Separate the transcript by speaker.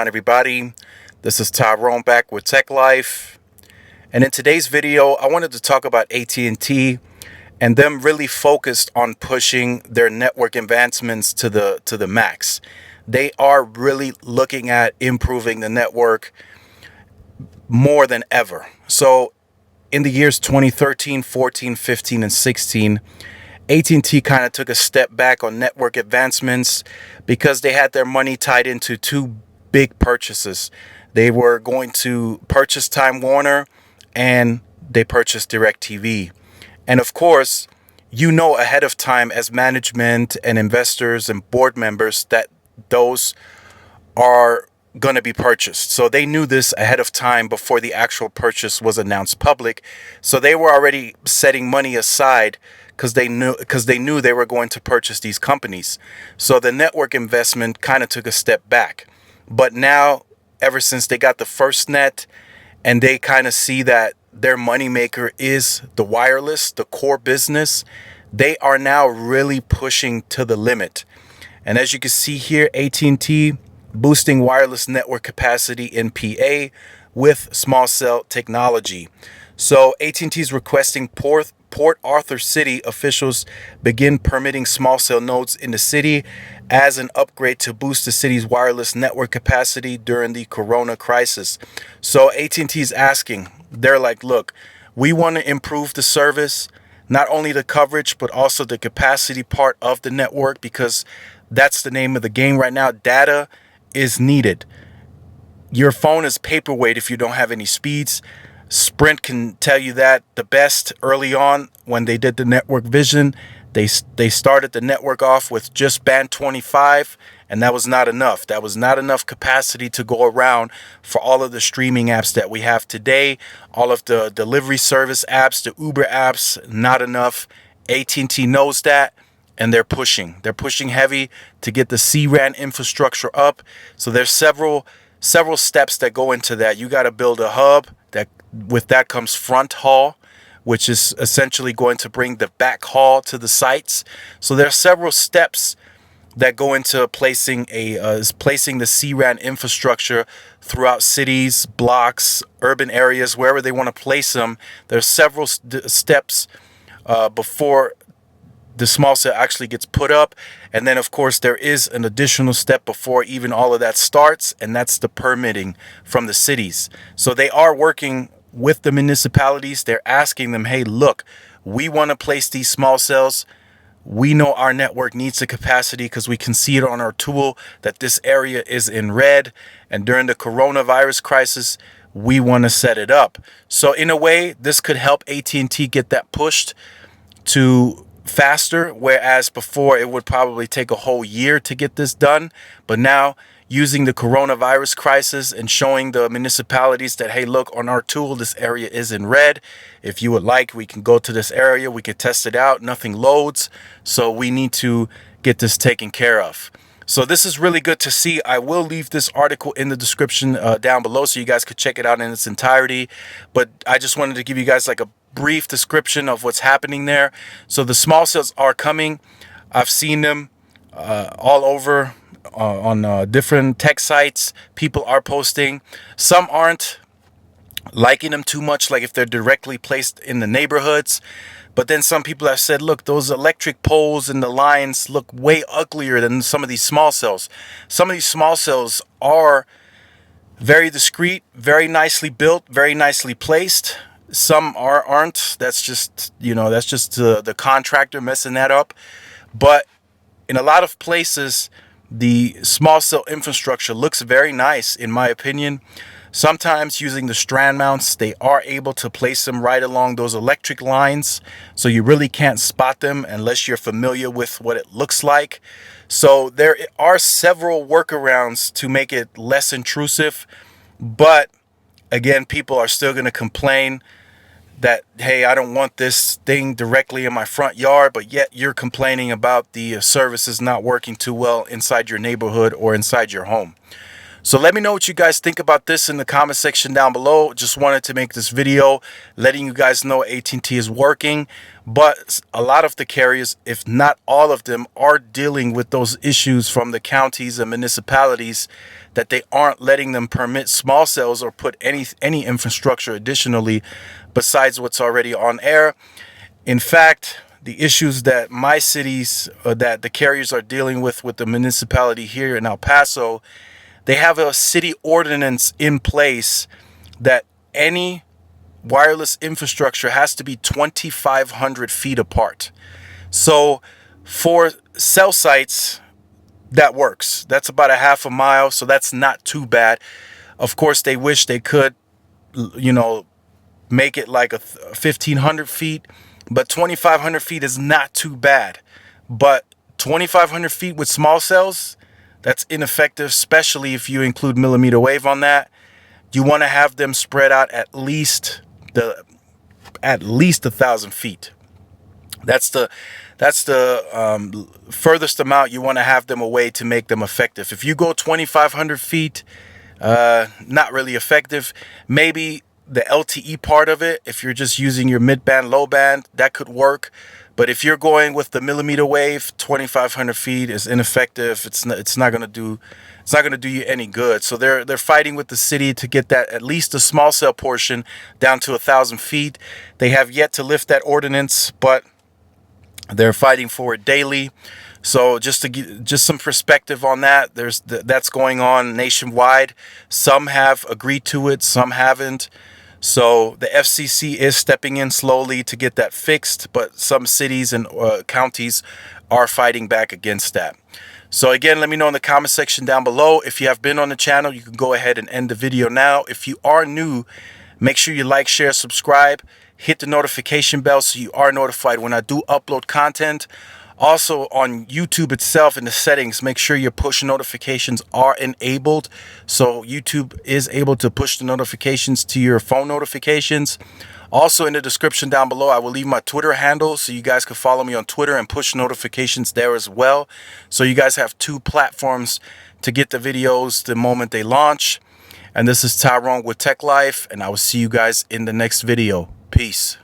Speaker 1: everybody. This is Tyrone back with Tech Life. And in today's video, I wanted to talk about AT&T and them really focused on pushing their network advancements to the max. They are really looking at improving the network more than ever. So in the years 2013, 14, 15, and 16, AT&T kind of took a step back on network advancements because they had their money tied into two big purchases. They were going to purchase Time Warner and they purchased DirecTV. And of course, you know ahead of time as management and investors and board members that those are going to be purchased. So they knew this ahead of time before the actual purchase was announced public. So they were already setting money aside because they knew they were going to purchase these companies. So the network investment kind of took a step back. But now, ever since they got the FirstNet and they kind of see that their moneymaker is the wireless, the core business, they are now really pushing to the limit. And as you can see here, AT&T boosting wireless network capacity in PA with small cell technology. So AT&T is requesting Port Arthur City officials begin permitting small cell nodes in the city as an upgrade to boost the city's wireless network capacity during the corona crisis. So AT&T is asking, they're like, look, we want to improve the service, not only the coverage, but also the capacity part of the network, because that's the name of the game right now. Data is needed. Your phone is paperweight if you don't have any speeds. Sprint can tell you that the best early on when they did the network vision. They started the network off with just band 25, and that was not enough. That was not enough capacity to go around for all of the streaming apps that we have today, all of the delivery service apps, the Uber apps, not enough. AT&T knows that, and they're pushing. They're pushing heavy to get the C-RAN infrastructure up. So there's several steps that go into that. You got to build a hub. With that comes front haul, which is essentially going to bring the back haul to the sites. So there are several steps that go into placing the C-RAN infrastructure throughout cities, blocks, urban areas, wherever they want to place them. There's several steps before the small cell actually gets put up. And then, of course, there is an additional step before even all of that starts, and that's the permitting from the cities. So they are working with the municipalities. They're asking them, hey, look, we want to place these small cells. We know our network needs the capacity because we can see it on our tool that this area is in red. And during the coronavirus crisis, we want to set it up. So in a way, this could help AT&T get that pushed to faster, whereas before it would probably take a whole year to get this done. But now, using the coronavirus crisis and showing the municipalities that, hey, look, on our tool, this area is in red. If you would like, we can go to this area. We could test it out. Nothing loads. So we need to get this taken care of. So this is really good to see. I will leave this article in the description down below so you guys could check it out in its entirety. But I just wanted to give you guys like a brief description of what's happening there. So the small cells are coming. I've seen them all over on different tech sites. People are posting. Some aren't liking them too much, like if they're directly placed in the neighborhoods. But then some people have said, look, those electric poles and the lines look way uglier than some of these small cells. Some of these small cells are very discreet, very nicely built, very nicely placed. Some aren't. That's just, the contractor messing that up. But in a lot of places, the small cell infrastructure looks very nice, in my opinion. Sometimes using the strand mounts, they are able to place them right along those electric lines. So you really can't spot them unless you're familiar with what it looks like. So there are several workarounds to make it less intrusive. But again, people are still going to complain that, hey, I don't want this thing directly in my front yard, but yet you're complaining about the services not working too well inside your neighborhood or inside your home. So let me know what you guys think about this in the comment section down below. Just wanted to make this video letting you guys know AT&T is working, but a lot of the carriers, if not all of them, are dealing with those issues from the counties and municipalities that they aren't letting them permit small cells or put any infrastructure additionally besides what's already on air. In fact, the issues that my cities, that the carriers are dealing with the municipality here in El Paso, they have a city ordinance in place that any wireless infrastructure has to be 2,500 feet apart. So for cell sites, that works. That's about a half a mile, so that's not too bad. Of course, they wish they could, make it like 1,500 feet, but 2,500 feet is not too bad. But 2,500 feet with small cells, that's ineffective, especially if you include millimeter wave on that. You want to have them spread out at least 1,000 feet. That's the furthest amount you want to have them away to make them effective. If you go 2,500 feet, not really effective. Maybe the LTE part of it, if you're just using your mid-band, low band, that could work. But if you're going with the millimeter wave, 2,500 feet is ineffective. It's not going to do you any good. So they're fighting with the city to get that, at least the small cell portion, down to 1,000 feet. They have yet to lift that ordinance, but they're fighting for it daily. So just some perspective on that, that's going on nationwide. Some have agreed to it, some haven't. So the FCC is stepping in slowly to get that fixed, but some cities and counties are fighting back against that. So again, let me know in the comment section down below. If you have been on the channel, you can go ahead and end the video now. If you are new, make sure you like, share, subscribe, hit the notification bell so you are notified when I do upload content. Also on YouTube itself, in the settings, make sure your push notifications are enabled, so YouTube is able to push the notifications to your phone notifications. Also in the description down below, I will leave my Twitter handle so you guys can follow me on Twitter and push notifications there as well. So you guys have two platforms to get the videos the moment they launch. And this is Tyrone with Tech Life, and I will see you guys in the next video. Peace.